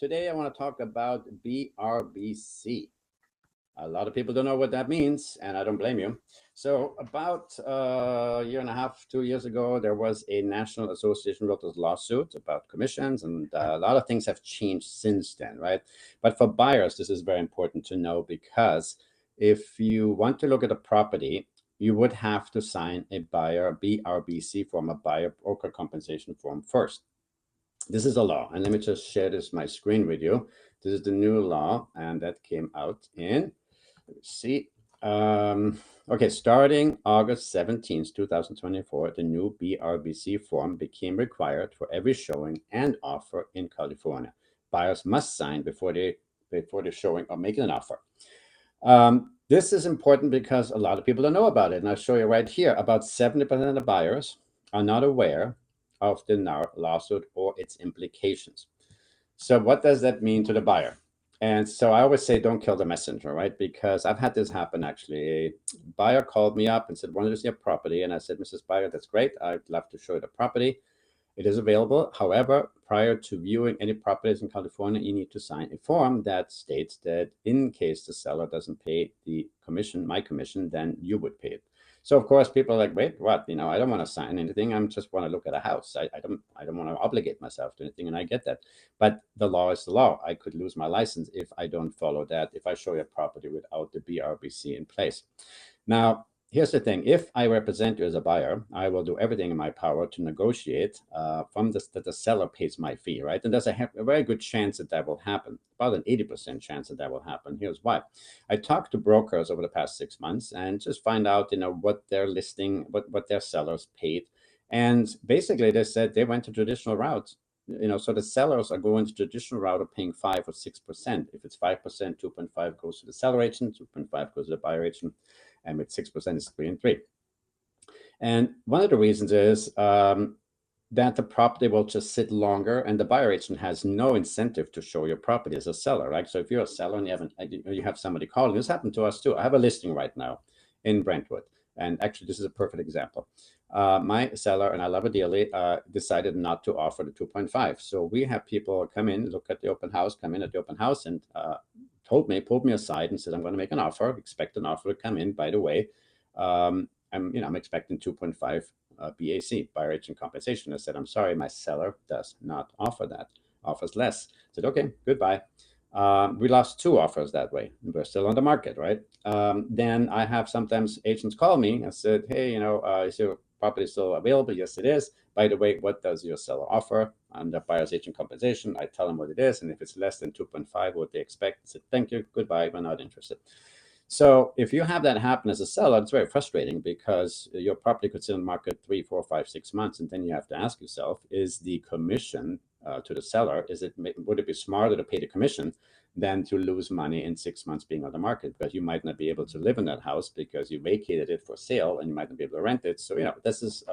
Today I want to talk about BRBC. A lot of people don't know what that means, and I don't blame you. So about a year and a half, 2 years ago, there was a National Association of Realtors lawsuit about commissions, and a lot of things have changed since then, right? But for buyers, this is very important to know because if you want to look at a property, you would have to sign a buyer BRBC form, a buyer broker compensation form first. This is a law, and let me just share this my screen with you. This is the new law, and that came out in, let me see. Okay, starting August 17th, 2024, the new BRBC form became required for every showing and offer in California. Buyers must sign before they're showing or making an offer. This is important because a lot of people don't know about it, and I'll show you right here. About 70% of the buyers are not aware of the lawsuit or its implications. So what does that mean to the buyer? And so I always say, don't kill the messenger, right? Because I've had this happen, actually. A buyer called me up and said, wanted to see a property. And I said, Mrs. Buyer, that's great. I'd love to show you the property. It is available. However, prior to viewing any properties in California, you need to sign a form that states that in case the seller doesn't pay the commission, my commission, then you would pay it. So of course, people are like, wait, what? I don't want to sign anything. I just want to look at a house. I don't want to obligate myself to anything, and I get that. But the law is the law. I could lose my license if I don't follow that. If I show you a property without the BRBC in place. Now, here's the thing. If I represent you as a buyer, I will do everything in my power to negotiate from this that the seller pays my fee, right? And there's a very good chance that that will happen, about an 80% chance that that will happen. Here's why. I talked to brokers over the past 6 months and just find out, what they're listing, what their sellers paid. And basically they said they went to traditional routes. So the sellers are going to traditional route of paying 5 or 6%. If it's 5%, 2.5 goes to the seller agent, 2.5 goes to the buyer agent, and with 6% is 3 and 3. And one of the reasons is that the property will just sit longer, and the buyer agent has no incentive to show your property as a seller, right? So if you're a seller and you have somebody calling, this happened to us too. I have a listing right now in Brentwood, and actually this is a perfect example. My seller, and I love it dearly, decided not to offer the 2.5. So we have people come in, look at the open house, come in at the open house, and pulled me aside and said, I'm going to make an offer, expect an offer to come in. By the way, I'm expecting 2.5 BAC, buyer agent compensation. I said, I'm sorry, my seller does not offer that, offers less. I said, okay, goodbye. We lost 2 offers that way. We're still on the market, right? Then I have sometimes agents call me and said, hey, is your property still available? Yes, it is. By the way, what does your seller offer? And the buyer's agent compensation, I tell them what it is. And if it's less than 2.5, what they expect, I said, thank you, goodbye, we're not interested. So if you have that happen as a seller, it's very frustrating because your property could sit on the market 3, 4, 5, 6 months. And then you have to ask yourself, is the commission to the seller, would it be smarter to pay the commission than to lose money in 6 months being on the market? Because you might not be able to live in that house because you vacated it for sale and you might not be able to rent it. So, this is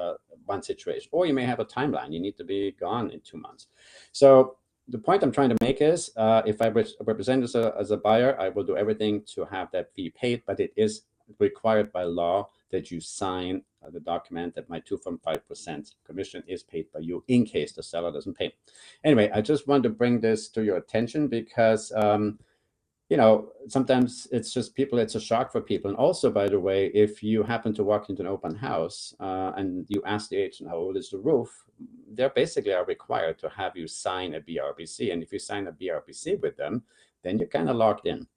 one situation. Or you may have a timeline. You need to be gone in 2 months. So the point I'm trying to make is if I represent as a buyer, I will do everything to have that fee paid, but it is required by law that you sign the document that my 2.5% commission is paid by you in case the seller doesn't pay. Anyway, I just want to bring this to your attention because sometimes it's a shock for people. And also, by the way, if you happen to walk into an open house and you ask the agent how old is the roof, they basically are required to have you sign a BRBC. And if you sign a BRBC with them, then you're kind of locked in.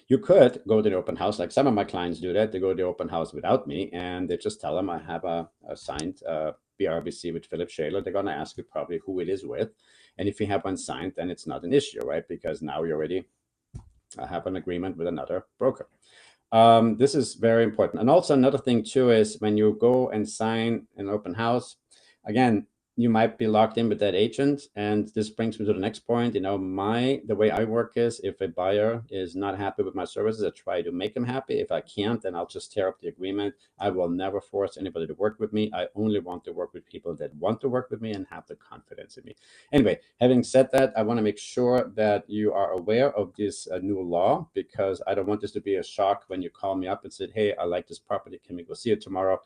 You could go to the open house, like some of my clients do that. They go to the open house without me, and they just tell them I have a signed BRBC with Philipp Schaedler. They're going to ask you probably who it is with. And if you have one signed, then it's not an issue, right? Because now you already have an agreement with another broker. This is very important. And also another thing too is when you go and sign an open house, again, you might be locked in with that agent. And this brings me to the next point. The way I work is if a buyer is not happy with my services, I try to make them happy. If I can't, then I'll just tear up the agreement. I will never force anybody to work with me. I only want to work with people that want to work with me and have the confidence in me. Anyway, having said that, I want to make sure that you are aware of this new law, because I don't want this to be a shock when you call me up and said, hey, I like this property. Can we go see it tomorrow?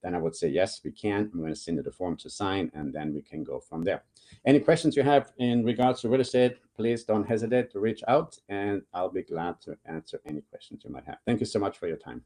then I would say, yes, we can. I'm going to send you the form to sign, and then we can go from there. Any questions you have in regards to real estate, please don't hesitate to reach out, and I'll be glad to answer any questions you might have. Thank you so much for your time.